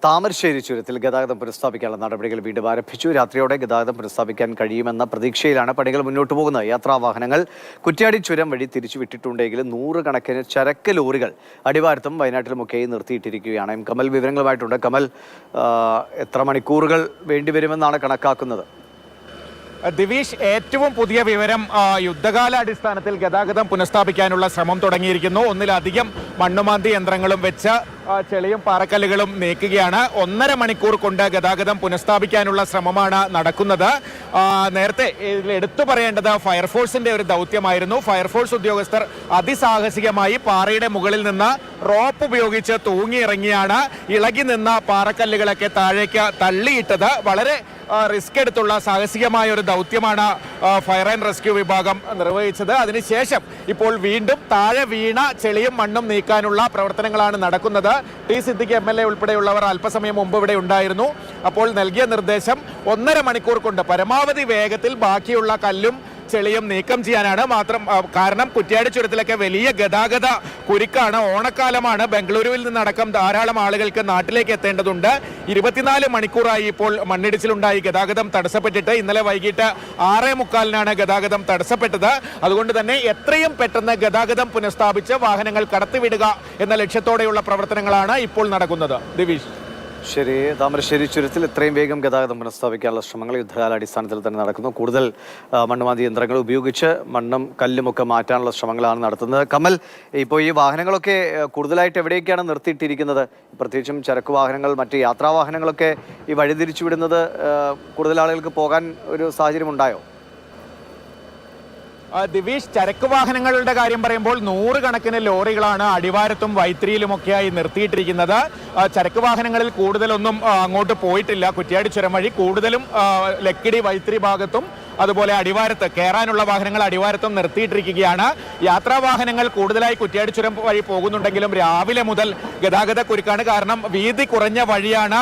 താമരശ്ശേരി ചുരത്തിൽ ഗതാഗതം പുനഃസ്ഥാപിക്കാനുള്ള നടപടികൾ വീണ്ടും ആരംഭിച്ചു. രാത്രിയോടെ ഗതാഗതം പുനഃസ്ഥാപിക്കാൻ കഴിയുമെന്ന പ്രതീക്ഷയിലാണ് പണികൾ മുന്നോട്ട് പോകുന്നത്. യാത്രാവാഹനങ്ങൾ കുറ്റ്യാടി ചുരം വഴി തിരിച്ചുവിട്ടിട്ടുണ്ടെങ്കിലും നൂറുകണക്കിന് ചരക്ക് ലോറികൾ അടിവാരത്തും വയനാട്ടിലുമൊക്കെയായി നിർത്തിയിട്ടിരിക്കുകയാണ്. കമൽ വിവരങ്ങളുമായിട്ടുണ്ട്. കമൽ, എത്ര മണിക്കൂറുകൾ വേണ്ടിവരുമെന്നാണ് കണക്കാക്കുന്നത്? ദിവിഷ്, ഏറ്റവും പുതിയ വിവരം യുദ്ധകാല അടിസ്ഥാനത്തിൽ ഗതാഗതം പുനഃസ്ഥാപിക്കാനുള്ള ശ്രമം തുടങ്ങിയിരിക്കുന്നു. ഒന്നിലധികം മണ്ണുമാന്തി യന്ത്രങ്ങളും വെച്ച് ചെളിയും പാറക്കല്ലുകളും നീക്കുകയാണ്. 1.5 മണിക്കൂർ കൊണ്ട് ഗതാഗതം പുനഃസ്ഥാപിക്കാനുള്ള ശ്രമമാണ് നടക്കുന്നത്. നേരത്തെ എടുത്തു പറയേണ്ടത് ഫയർഫോഴ്സിന്റെ ഒരു ദൗത്യമായിരുന്നു. ഫയർഫോഴ്സ് ഉദ്യോഗസ്ഥർ അതിസാഹസികമായി പാറയുടെ മുകളിൽ നിന്ന് റോപ്പ് ഉപയോഗിച്ച് തൂങ്ങിയിറങ്ങിയാണ് ഇളകി നിന്ന പാറക്കല്ലുകളൊക്കെ താഴേക്ക് തള്ളിയിട്ടത്. വളരെ റിസ്ക് എടുത്തുള്ള സാഹസികമായ ഒരു ദൗത്യമാണ് ഫയർ ആൻഡ് റെസ്ക്യൂ വിഭാഗം നിർവഹിച്ചത്. അതിനുശേഷം ഇപ്പോൾ വീണ്ടും താഴെ വീണ ചെളിയും മണ്ണും നീക്കാനുള്ള പ്രവർത്തനങ്ങളാണ് നടക്കുന്നത്. ടി സിദ്ദിഖ് MLA ഉൾപ്പെടെയുള്ളവർ അല്പസമയം മുമ്പ് ഇവിടെ ഉണ്ടായിരുന്നു. അപ്പോൾ നൽകിയ നിർദ്ദേശം 1.5 മണിക്കൂർ കൊണ്ട് പരമാവധി വേഗത്തിൽ ബാക്കിയുള്ള കല്ലും ചെളിയും നീക്കം ചെയ്യാനാണ്. കാരണം കുറ്റ്യാടി ചുരത്തിലൊക്കെ വലിയ ഗതാഗത കുരുക്കാണ്. ഓണക്കാലമാണ്. ബംഗളൂരുവിൽ നിന്നടക്കം ധാരാളം ആളുകൾക്ക് നാട്ടിലേക്ക് എത്തേണ്ടതുണ്ട്. 24 മണിക്കൂറായി ഇപ്പോൾ മണ്ണിടിച്ചിലുണ്ടായി ഗതാഗതം തടസ്സപ്പെട്ടിട്ട്. ഇന്നലെ വൈകിട്ട് 6:45 ഗതാഗതം തടസ്സപ്പെട്ടത്. അതുകൊണ്ട് തന്നെ എത്രയും പെട്ടെന്ന് ഗതാഗതം പുനഃസ്ഥാപിച്ച് വാഹനങ്ങൾ കടത്തിവിടുക എന്ന ലക്ഷ്യത്തോടെയുള്ള പ്രവർത്തനങ്ങളാണ് ഇപ്പോൾ നടക്കുന്നത്. ദിവിഷ്, ശരി. താമരശ്ശേരി ചുരത്തിൽ എത്രയും വേഗം ഗതാഗതം പുനഃസ്ഥാപിക്കാനുള്ള ശ്രമങ്ങൾ യുദ്ധകാലാടിസ്ഥാനത്തിൽ തന്നെ നടക്കുന്നു. കൂടുതൽ മണ്ണുമാന്തി യന്ത്രങ്ങൾ ഉപയോഗിച്ച് മണ്ണും കല്ലുമൊക്കെ മാറ്റാനുള്ള ശ്രമങ്ങളാണ് നടത്തുന്നത്. കമൽ, ഇപ്പോൾ ഈ വാഹനങ്ങളൊക്കെ കൂടുതലായിട്ട് എവിടേക്കാണ് നിർത്തിയിട്ടിരിക്കുന്നത്? പ്രത്യേകിച്ചും ചരക്ക് വാഹനങ്ങൾ, മറ്റ് യാത്രാവാഹനങ്ങളൊക്കെ ഈ വഴിതിരിച്ചു വിടുന്നത് കൂടുതൽ ആളുകൾക്ക് പോകാൻ ഒരു സാഹചര്യം ഉണ്ടായോ? ദിവിഷ്, ചരക്ക് വാഹനങ്ങളുടെ കാര്യം പറയുമ്പോൾ നൂറുകണക്കിന് ലോറികളാണ് അടിവാരത്തും വൈത്തിരിയിലുമൊക്കെയായി നിർത്തിയിട്ടിരിക്കുന്നത്. ചരക്ക് വാഹനങ്ങളിൽ കൂടുതലൊന്നും അങ്ങോട്ട് പോയിട്ടില്ല. കുറ്റ്യാടി ചുരം വഴി കൂടുതലും ലക്കിടി വൈത്തിരി ഭാഗത്തും അതുപോലെ അടിവാരത്ത് കയറാനുള്ള വാഹനങ്ങൾ അടിവാരത്തും നിർത്തിയിട്ടിരിക്കുകയാണ്. യാത്രാവാഹനങ്ങൾ കൂടുതലായി കുറ്റ്യാടി ചുരം വഴി പോകുന്നുണ്ടെങ്കിലും രാവിലെ മുതൽ ഗതാഗത കുരുക്കാണ്. കാരണം വീതി കുറഞ്ഞ വഴിയാണ്,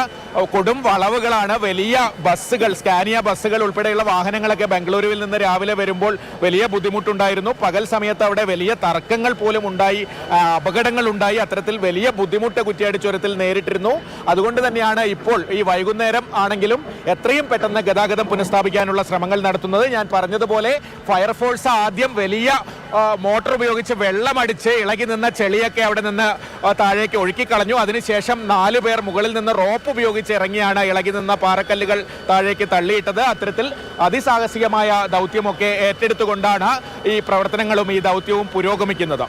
കൊടും വളവുകളാണ്. വലിയ ബസ്സുകൾ, സ്കാനിയ ബസ്സുകൾ ഉൾപ്പെടെയുള്ള വാഹനങ്ങളൊക്കെ ബംഗളൂരുവിൽ നിന്ന് രാവിലെ വരുമ്പോൾ വലിയ ബുദ്ധിമുട്ടുണ്ടായിരുന്നു. പകൽ സമയത്ത് അവിടെ വലിയ തർക്കങ്ങൾ പോലും ഉണ്ടായി, അപകടങ്ങൾ ഉണ്ടായി. അത്തരത്തിൽ വലിയ ബുദ്ധിമുട്ട് കുറ്റ്യാടി ചുരത്തിൽ നേരിട്ടിരുന്നു. അതുകൊണ്ട് തന്നെയാണ് ഇപ്പോൾ ഈ വൈകുന്നേരം ആണെങ്കിലും എത്രയും പെട്ടെന്ന് ഗതാഗതം പുനഃസ്ഥാപിക്കാനുള്ള ശ്രമങ്ങൾ നടത്തുന്നത്. ഞാൻ പറഞ്ഞതുപോലെ ഫയർഫോഴ്സ് ആദ്യം വലിയ മോട്ടോർ ഉപയോഗിച്ച് വെള്ളമടിച്ച് ഇളകി നിന്ന ചെളിയൊക്കെ അവിടെ നിന്ന് താഴേക്ക് ഒഴുക്കിക്കളഞ്ഞു. അതിനുശേഷം 4 പേർ മുകളിൽ നിന്ന് റോപ്പ് ഉപയോഗിച്ച് ഇറങ്ങിയാണ് ഇളകി നിന്ന പാറക്കല്ലുകൾ താഴേക്ക് തള്ളിയിട്ടത്. അത്തരത്തിൽ അതിസാഹസികമായ ദൗത്യമൊക്കെ ഏറ്റെടുത്തുകൊണ്ടാണ് ഈ പ്രവർത്തനങ്ങളും ഈ ദൗത്യവും പുരോഗമിക്കുന്നത്.